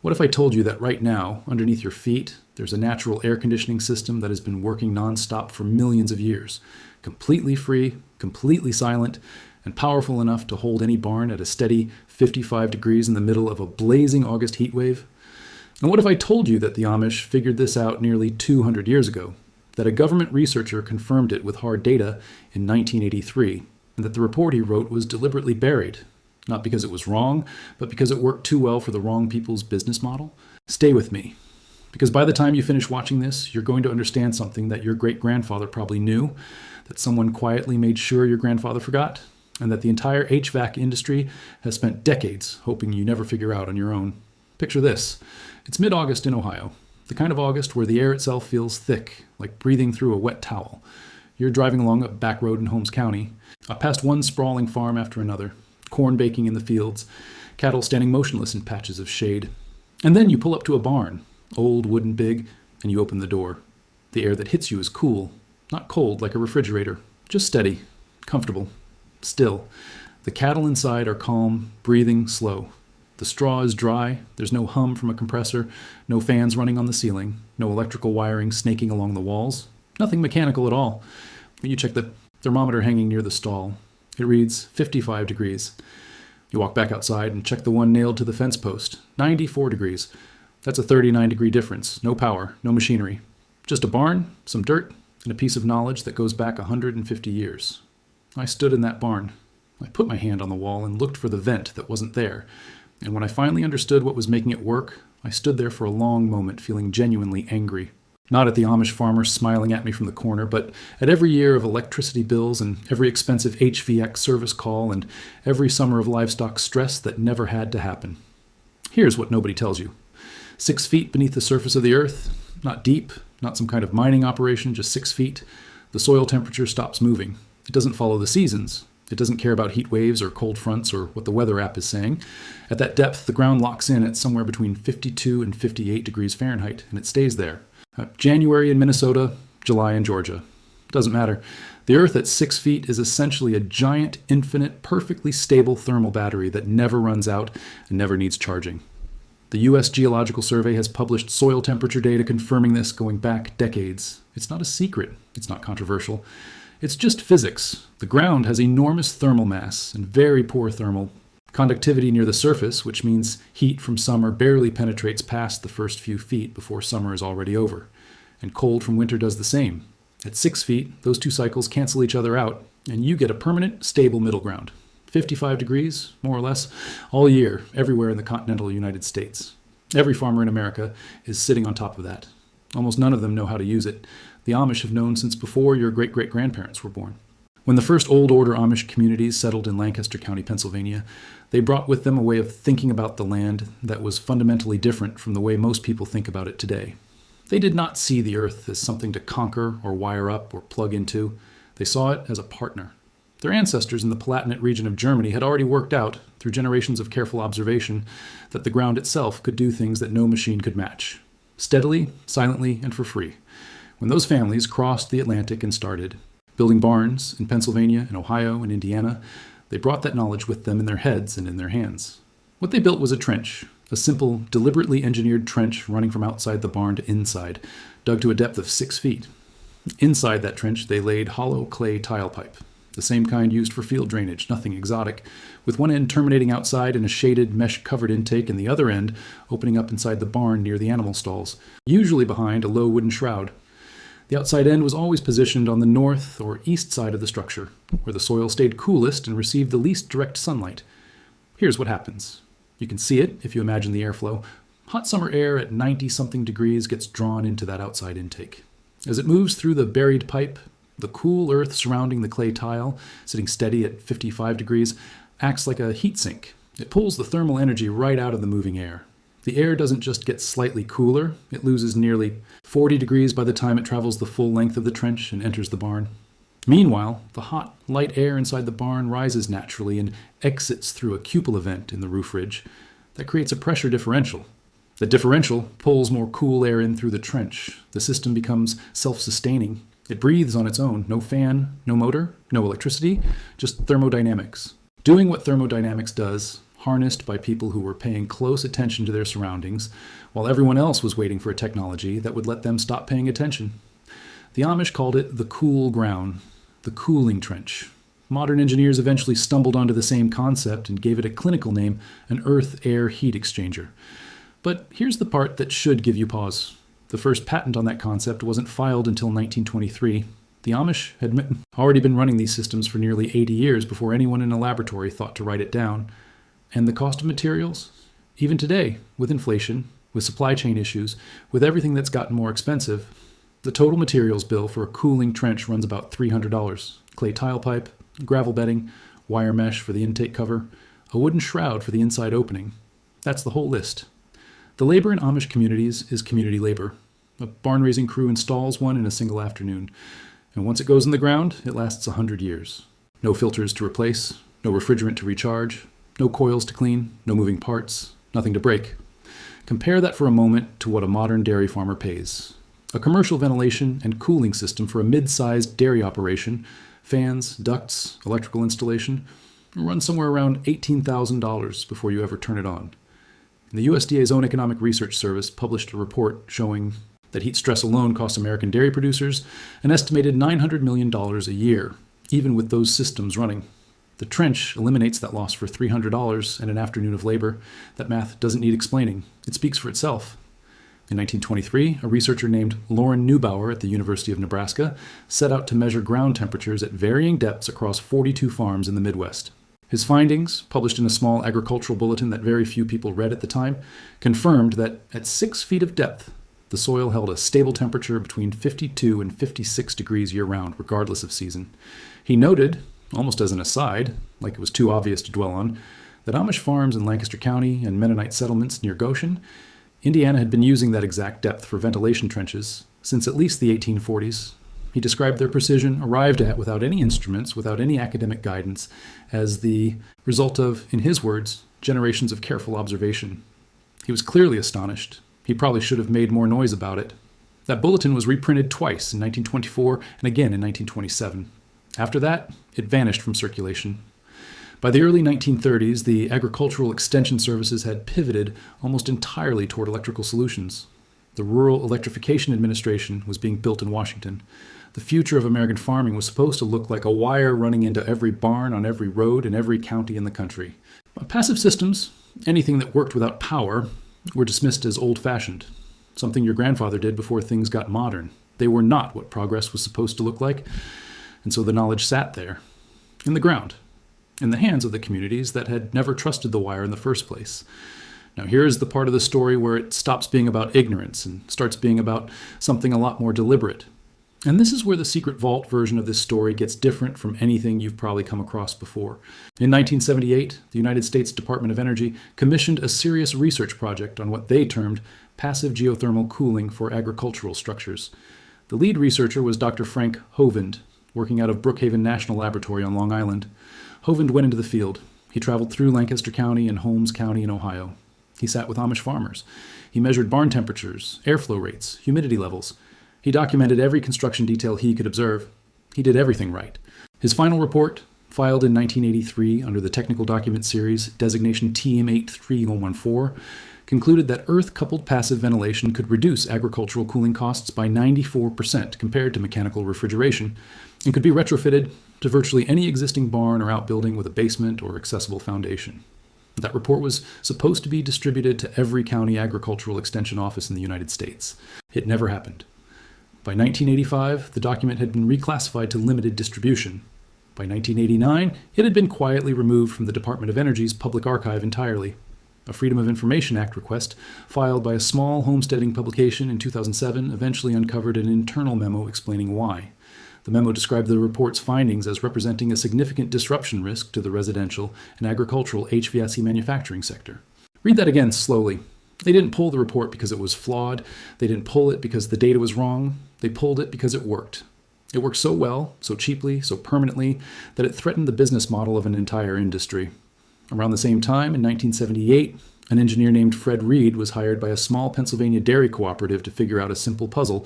What if I told you that right now, underneath your feet, there's a natural air conditioning system that has been working nonstop for millions of years, completely free, completely silent, and powerful enough to hold any barn at a steady 55 degrees in the middle of a blazing August heat wave? And what if I told you that the Amish figured this out nearly 200 years ago, that a government researcher confirmed it with hard data in 1983, and that the report he wrote was deliberately buried? Not because it was wrong, but because it worked too well for the wrong people's business model? Stay with me, because by the time you finish watching this, you're going to understand something that your great-grandfather probably knew, that someone quietly made sure your grandfather forgot, and that the entire HVAC industry has spent decades hoping you never figure out on your own. Picture this. It's mid-August in Ohio, the kind of August where the air itself feels thick, like breathing through a wet towel. You're driving along a back road in Holmes County, past one sprawling farm after another, corn baking in the fields, cattle standing motionless in patches of shade. And then you pull up to a barn, old, wooden, big, and you open the door. The air that hits you is cool, not cold like a refrigerator, just steady, comfortable, still. The cattle inside are calm, breathing slow. The straw is dry, there's no hum from a compressor, no fans running on the ceiling, no electrical wiring snaking along the walls, nothing mechanical at all. You check the thermometer hanging near the stall. It reads 55 degrees. You walk back outside and check the one nailed to the fence post. 94 degrees. That's a 39-degree difference. No power, no machinery. Just a barn, some dirt, and a piece of knowledge that goes back 150 years. I stood in that barn. I put my hand on the wall and looked for the vent that wasn't there. And when I finally understood what was making it work, I stood there for a long moment feeling genuinely angry. Not at the Amish farmer smiling at me from the corner, but at every year of electricity bills and every expensive HVAC service call and every summer of livestock stress that never had to happen. Here's what nobody tells you. 6 feet beneath the surface of the earth, not deep, not some kind of mining operation, just 6 feet, the soil temperature stops moving. It doesn't follow the seasons. It doesn't care about heat waves or cold fronts or what the weather app is saying. At that depth, the ground locks in at somewhere between 52 and 58 degrees Fahrenheit, and it stays there. January in Minnesota, July in Georgia. Doesn't matter. The Earth at 6 feet is essentially a giant, infinite, perfectly stable thermal battery that never runs out and never needs charging. The U.S. Geological Survey has published soil temperature data confirming this going back decades. It's not a secret. It's not controversial. It's just physics. The ground has enormous thermal mass and very poor thermal conductivity near the surface, which means heat from summer barely penetrates past the first few feet before summer is already over. And cold from winter does the same. At 6 feet, those two cycles cancel each other out, and you get a permanent, stable middle ground. 55 degrees, more or less, all year, everywhere in the continental United States. Every farmer in America is sitting on top of that. Almost none of them know how to use it. The Amish have known since before your great-great-grandparents were born. When the first Old Order Amish communities settled in Lancaster County, Pennsylvania, they brought with them a way of thinking about the land that was fundamentally different from the way most people think about it today. They did not see the earth as something to conquer or wire up or plug into. They saw it as a partner. Their ancestors in the Palatinate region of Germany had already worked out, through generations of careful observation, that the ground itself could do things that no machine could match. Steadily, silently, and for free. When those families crossed the Atlantic and started building barns in Pennsylvania and Ohio and Indiana, they brought that knowledge with them in their heads and in their hands. What they built was a trench, a simple, deliberately engineered trench running from outside the barn to inside, dug to a depth of 6 feet. Inside that trench, they laid hollow clay tile pipe, the same kind used for field drainage, nothing exotic, with one end terminating outside in a shaded, mesh-covered intake and the other end opening up inside the barn near the animal stalls, usually behind a low wooden shroud. The outside end was always positioned on the north or east side of the structure, where the soil stayed coolest and received the least direct sunlight. Here's what happens. You can see it if you imagine the airflow. Hot summer air at 90-something degrees gets drawn into that outside intake. As it moves through the buried pipe, the cool earth surrounding the clay tile, sitting steady at 55 degrees, acts like a heat sink. It pulls the thermal energy right out of the moving air. The air doesn't just get slightly cooler, it loses nearly 40 degrees by the time it travels the full length of the trench and enters the barn. Meanwhile, the hot, light air inside the barn rises naturally and exits through a cupola vent in the roof ridge. That creates a pressure differential. The differential pulls more cool air in through the trench. The system becomes self-sustaining. It breathes on its own. No fan, no motor, no electricity, just thermodynamics. Doing what thermodynamics does, harnessed by people who were paying close attention to their surroundings, while everyone else was waiting for a technology that would let them stop paying attention. The Amish called it the cool ground, the cooling trench. Modern engineers eventually stumbled onto the same concept and gave it a clinical name, an earth-air heat exchanger. But here's the part that should give you pause. The first patent on that concept wasn't filed until 1923. The Amish had already been running these systems for nearly 80 years before anyone in a laboratory thought to write it down. And the cost of materials? Even today, with inflation, with supply chain issues, with everything that's gotten more expensive, the total materials bill for a cooling trench runs about $300. Clay tile pipe, gravel bedding, wire mesh for the intake cover, a wooden shroud for the inside opening. That's the whole list. The labor in Amish communities is community labor. A barn-raising crew installs one in a single afternoon, and once it goes in the ground, it lasts 100 years. No filters to replace, no refrigerant to recharge, no coils to clean, no moving parts, nothing to break. Compare that for a moment to what a modern dairy farmer pays. A commercial ventilation and cooling system for a mid-sized dairy operation, fans, ducts, electrical installation, runs somewhere around $18,000 before you ever turn it on. The USDA's own Economic Research Service published a report showing that heat stress alone costs American dairy producers an estimated $900 million a year, even with those systems running. The trench eliminates that loss for $300 and an afternoon of labor. That math doesn't need explaining. It speaks for itself. In 1923, a researcher named Loren Neubauer at the University of Nebraska set out to measure ground temperatures at varying depths across 42 farms in the Midwest. His findings, published in a small agricultural bulletin that very few people read at the time, confirmed that at 6 feet of depth, the soil held a stable temperature between 52 and 56 degrees year-round, regardless of season. He noted, almost as an aside, like it was too obvious to dwell on, that Amish farms in Lancaster County and Mennonite settlements near Goshen, Indiana had been using that exact depth for ventilation trenches since at least the 1840s. He described their precision, arrived at without any instruments, without any academic guidance, as the result of, in his words, generations of careful observation. He was clearly astonished. He probably should have made more noise about it. That bulletin was reprinted twice in 1924 and again in 1927. After that, it vanished from circulation. By the early 1930s, the Agricultural Extension Services had pivoted almost entirely toward electrical solutions. The Rural Electrification Administration was being built in Washington. The future of American farming was supposed to look like a wire running into every barn on every road in every county in the country. Passive systems, anything that worked without power, were dismissed as old-fashioned, something your grandfather did before things got modern. They were not what progress was supposed to look like, and so the knowledge sat there, in the ground, in the hands of the communities that had never trusted the wire in the first place. Now here is the part of the story where it stops being about ignorance and starts being about something a lot more deliberate. And this is where the Secret Vault version of this story gets different from anything you've probably come across before. In 1978, the United States Department of Energy commissioned a serious research project on what they termed passive geothermal cooling for agricultural structures. The lead researcher was Dr. Frank Hovind, working out of Brookhaven National Laboratory on Long Island. Hovind went into the field. He traveled through Lancaster County and Holmes County in Ohio. He sat with Amish farmers. He measured barn temperatures, airflow rates, humidity levels. He documented every construction detail he could observe. He did everything right. His final report, filed in 1983 under the Technical Document Series designation TM83114, concluded that earth-coupled passive ventilation could reduce agricultural cooling costs by 94% compared to mechanical refrigeration, and could be retrofitted to virtually any existing barn or outbuilding with a basement or accessible foundation. That report was supposed to be distributed to every county agricultural extension office in the United States. It never happened. By 1985, the document had been reclassified to limited distribution. By 1989, it had been quietly removed from the Department of Energy's public archive entirely. A Freedom of Information Act request, filed by a small homesteading publication in 2007, eventually uncovered an internal memo explaining why. The memo described the report's findings as representing a significant disruption risk to the residential and agricultural HVAC manufacturing sector. Read that again slowly. They didn't pull the report because it was flawed. They didn't pull it because the data was wrong. They pulled it because it worked. It worked so well, so cheaply, so permanently, that it threatened the business model of an entire industry. Around the same time, in 1978, an engineer named Fred Reed was hired by a small Pennsylvania dairy cooperative to figure out a simple puzzle.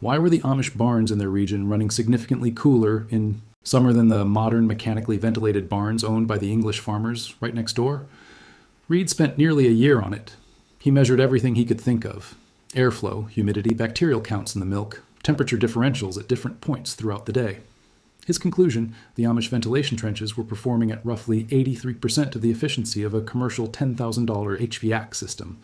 Why were the Amish barns in their region running significantly cooler in summer than the modern mechanically ventilated barns owned by the English farmers right next door? Reed spent nearly a year on it. He measured everything he could think of: airflow, humidity, bacterial counts in the milk, temperature differentials at different points throughout the day. His conclusion: the Amish ventilation trenches were performing at roughly 83% of the efficiency of a commercial $10,000 HVAC system.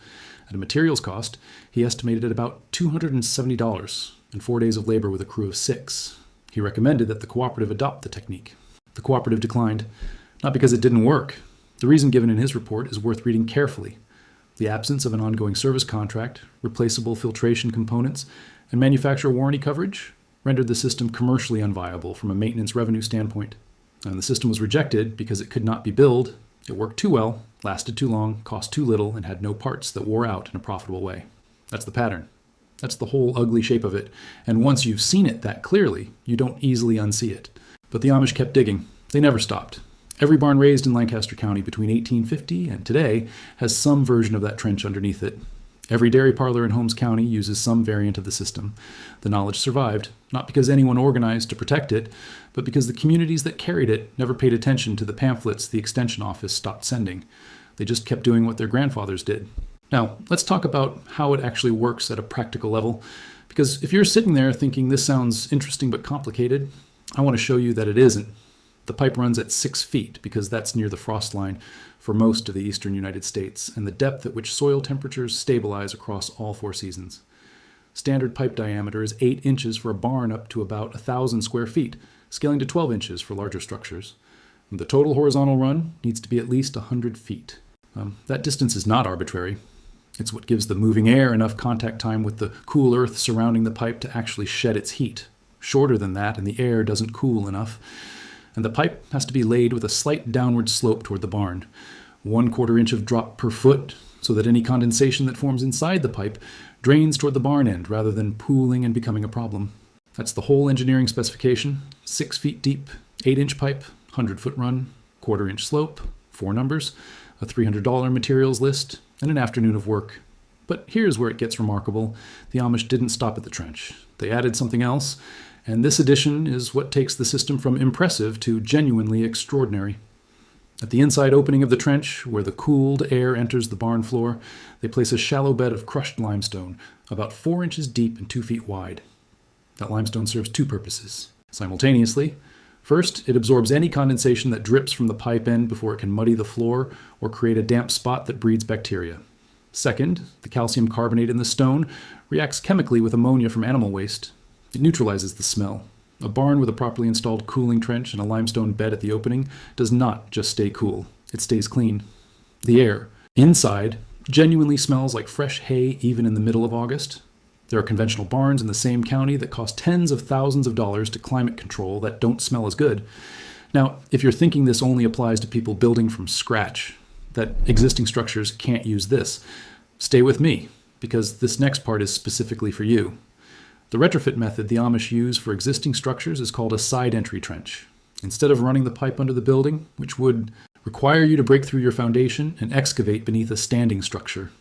At a materials cost, he estimated at about $270 and 4 days of labor with a crew of 6. He recommended that the cooperative adopt the technique. The cooperative declined, not because it didn't work. The reason given in his report is worth reading carefully. The absence of an ongoing service contract, replaceable filtration components, and manufacturer warranty coverage rendered the system commercially unviable from a maintenance revenue standpoint. And the system was rejected because it could not be billed. It worked too well, lasted too long, cost too little, and had no parts that wore out in a profitable way. That's the pattern. That's the whole ugly shape of it. And once you've seen it that clearly, you don't easily unsee it. But the Amish kept digging. They never stopped. Every barn raised in Lancaster County between 1850 and today has some version of that trench underneath it. Every dairy parlor in Holmes County uses some variant of the system. The knowledge survived, not because anyone organized to protect it, but because the communities that carried it never paid attention to the pamphlets the Extension Office stopped sending. They just kept doing what their grandfathers did. Now, let's talk about how it actually works at a practical level, because if you're sitting there thinking this sounds interesting but complicated, I want to show you that it isn't. The pipe runs at 6 feet because that's near the frost line for most of the eastern United States and the depth at which soil temperatures stabilize across all 4 seasons. Standard pipe diameter is 8 inches for a barn up to about 1,000 square feet, scaling to 12 inches for larger structures. And the total horizontal run needs to be at least 100 feet. That distance is not arbitrary. It's what gives the moving air enough contact time with the cool earth surrounding the pipe to actually shed its heat. Shorter than that, and the air doesn't cool enough. And the pipe has to be laid with a slight downward slope toward the barn, 1/4 inch of drop per foot, so that any condensation that forms inside the pipe drains toward the barn end rather than pooling and becoming a problem. That's the whole engineering specification: 6 feet deep, 8-inch pipe, 100-foot run, 1/4 inch slope, 4 numbers, a $300 materials list, and an afternoon of work. But here's where it gets remarkable. The Amish didn't stop at the trench. They added something else, and this addition is what takes the system from impressive to genuinely extraordinary. At the inside opening of the trench, where the cooled air enters the barn floor, they place a shallow bed of crushed limestone, about 4 inches deep and 2 feet wide. That limestone serves 2 purposes. Simultaneously, first, it absorbs any condensation that drips from the pipe end before it can muddy the floor or create a damp spot that breeds bacteria. Second, the calcium carbonate in the stone reacts chemically with ammonia from animal waste. It neutralizes the smell. A barn with a properly installed cooling trench and a limestone bed at the opening does not just stay cool, it stays clean. The air inside genuinely smells like fresh hay even in the middle of August. There are conventional barns in the same county that cost tens of thousands of dollars to climate control that don't smell as good. Now, if you're thinking this only applies to people building from scratch, that existing structures can't use this, stay with me, because this next part is specifically for you. The retrofit method the Amish use for existing structures is called a side entry trench. Instead of running the pipe under the building, which would require you to break through your foundation and excavate beneath a standing structure,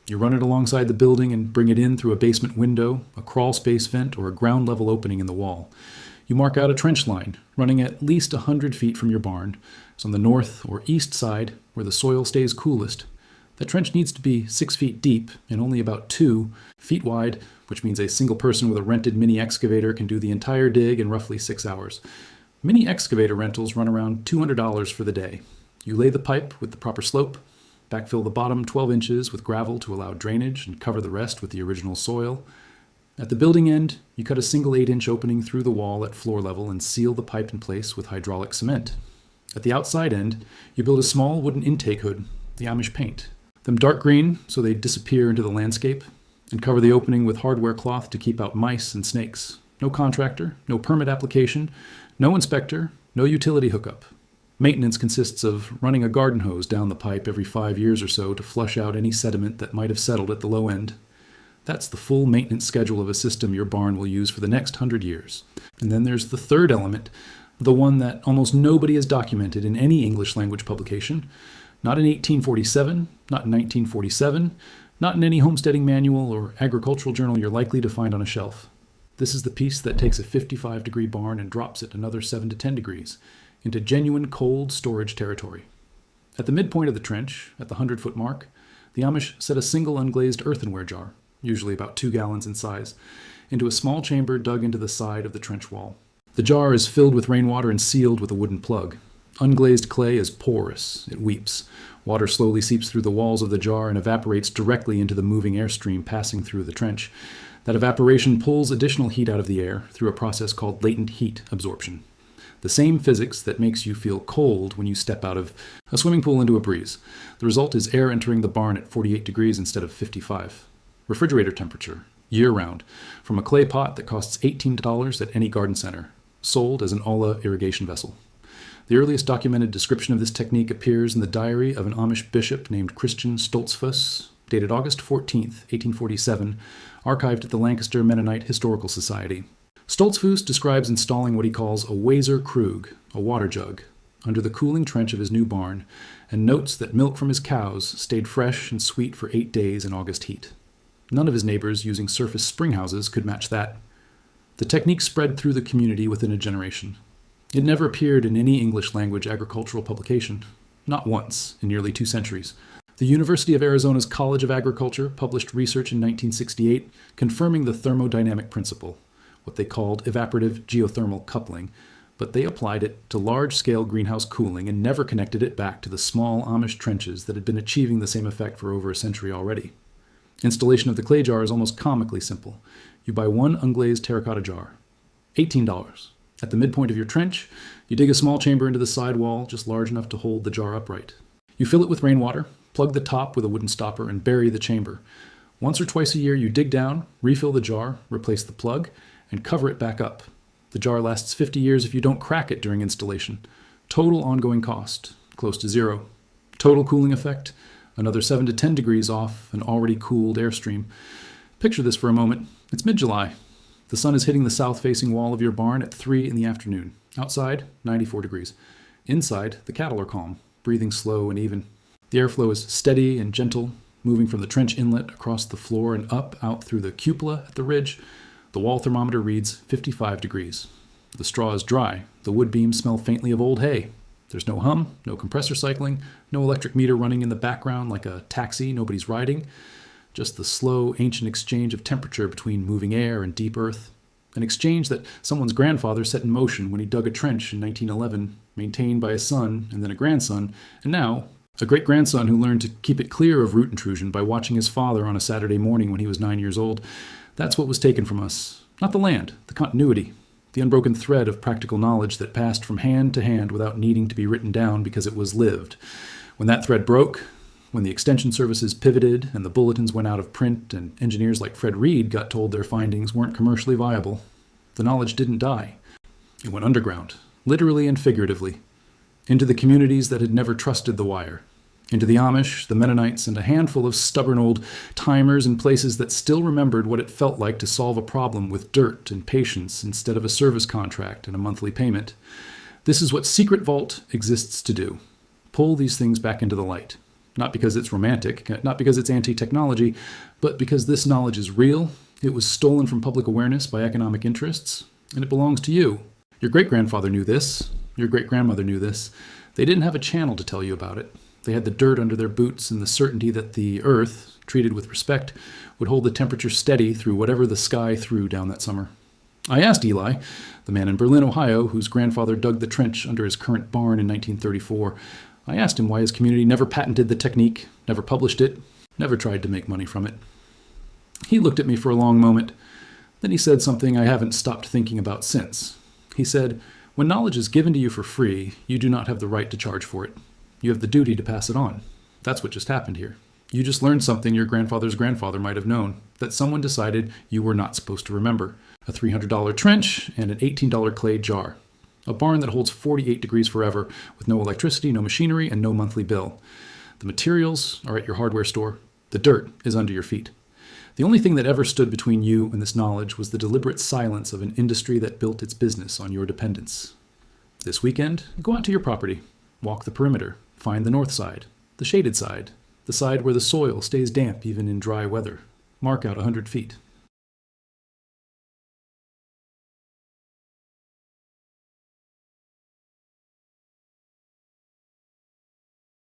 you run it alongside the building and bring it in through a basement window, a crawl space vent, or a ground level opening in the wall. You mark out a trench line, running at least 100 feet from your barn. It's on the north or east side where the soil stays coolest. That trench needs to be 6 feet deep and only about 2 feet wide, which means a single person with a rented mini excavator can do the entire dig in roughly 6 hours. Mini excavator rentals run around $200 for the day. You lay the pipe with the proper slope, backfill the bottom 12 inches with gravel to allow drainage, and cover the rest with the original soil. At the building end, you cut a single 8-inch opening through the wall at floor level and seal the pipe in place with hydraulic cement. At the outside end, you build a small wooden intake hood, the Amish paint them dark green so they disappear into the landscape, and cover the opening with hardware cloth to keep out mice and snakes. No contractor, no permit application, no inspector, no utility hookup. Maintenance consists of running a garden hose down the pipe every 5 years or so to flush out any sediment that might have settled at the low end. That's the full maintenance schedule of a system your barn will use for the next 100 years. And then there's the third element, the one that almost nobody has documented in any English language publication. Not in 1847, not in 1947, not in any homesteading manual or agricultural journal you're likely to find on a shelf. This is the piece that takes a 55-degree barn and drops it another 7 to 10 degrees into genuine cold storage territory. At the midpoint of the trench, at the 100-foot mark, the Amish set a single unglazed earthenware jar, usually about 2 gallons in size, into a small chamber dug into the side of the trench wall. The jar is filled with rainwater and sealed with a wooden plug. Unglazed clay is porous. It weeps. Water slowly seeps through the walls of the jar and evaporates directly into the moving airstream passing through the trench. That evaporation pulls additional heat out of the air through a process called latent heat absorption. The same physics that makes you feel cold when you step out of a swimming pool into a breeze. The result is air entering the barn at 48 degrees instead of 55. Refrigerator temperature, year-round, from a clay pot that costs $18 at any garden center, sold as an Ola irrigation vessel. The earliest documented description of this technique appears in the diary of an Amish bishop named Christian Stoltzfus, dated August 14, 1847, archived at the Lancaster Mennonite Historical Society. Stoltzfus describes installing what he calls a Wazer Krug, a water jug, under the cooling trench of his new barn, and notes that milk from his cows stayed fresh and sweet for 8 days in August heat. None of his neighbors using surface spring houses could match that. The technique spread through the community within a generation. It never appeared in any English-language agricultural publication, not once in nearly 2 centuries. The University of Arizona's College of Agriculture published research in 1968 confirming the thermodynamic principle, what they called evaporative geothermal coupling, but they applied it to large-scale greenhouse cooling and never connected it back to the small Amish trenches that had been achieving the same effect for over a century already. Installation of the clay jar is almost comically simple. You buy 1 unglazed terracotta jar, $18. At the midpoint of your trench, you dig a small chamber into the side wall just large enough to hold the jar upright. You fill it with rainwater, plug the top with a wooden stopper, and bury the chamber. Once or twice a year, you dig down, refill the jar, replace the plug, and cover it back up. The jar lasts 50 years if you don't crack it during installation. Total ongoing cost, close to zero. Total cooling effect, another 7 to 10 degrees off an already cooled airstream. Picture this for a moment. It's mid-July. The sun is hitting the south-facing wall of your barn at 3 in the afternoon. Outside, 94 degrees. Inside, the cattle are calm, breathing slow and even. The airflow is steady and gentle, moving from the trench inlet across the floor and up out through the cupola at the ridge. The wall thermometer reads 55 degrees. The straw is dry. The wood beams smell faintly of old hay. There's no hum, no compressor cycling, no electric meter running in the background like a taxi nobody's riding. Just the slow, ancient exchange of temperature between moving air and deep earth. An exchange that someone's grandfather set in motion when he dug a trench in 1911, maintained by a son and then a grandson, and now a great-grandson who learned to keep it clear of root intrusion by watching his father on a Saturday morning when he was 9 years old. That's what was taken from us. Not the land, the continuity, the unbroken thread of practical knowledge that passed from hand to hand without needing to be written down because it was lived. When that thread broke, when the extension services pivoted and the bulletins went out of print and engineers like Fred Reed got told their findings weren't commercially viable, the knowledge didn't die. It went underground, literally and figuratively, into the communities that had never trusted the wire, into the Amish, the Mennonites, and a handful of stubborn old timers in places that still remembered what it felt like to solve a problem with dirt and patience instead of a service contract and a monthly payment. This is what Secret Vault exists to do. Pull these things back into the light. Not because it's romantic, not because it's anti-technology, but because this knowledge is real, it was stolen from public awareness by economic interests, and it belongs to you. Your great-grandfather knew this. Your great-grandmother knew this. They didn't have a channel to tell you about it. They had the dirt under their boots and the certainty that the earth, treated with respect, would hold the temperature steady through whatever the sky threw down that summer. I asked Eli, the man in Berlin, Ohio, whose grandfather dug the trench under his current barn in 1934, I asked him why his community never patented the technique, never published it, never tried to make money from it. He looked at me for a long moment. Then he said something I haven't stopped thinking about since. He said, "When knowledge is given to you for free, you do not have the right to charge for it. You have the duty to pass it on. That's what just happened here. You just learned something your grandfather's grandfather might have known, that someone decided you were not supposed to remember. A $300 trench and an $18 clay jar. A barn that holds 48 degrees forever, with no electricity, no machinery, and no monthly bill. The materials are at your hardware store. The dirt is under your feet. The only thing that ever stood between you and this knowledge was the deliberate silence of an industry that built its business on your dependence. This weekend, go out to your property. Walk the perimeter. Find the north side, the shaded side, the side where the soil stays damp even in dry weather. Mark out 100 feet.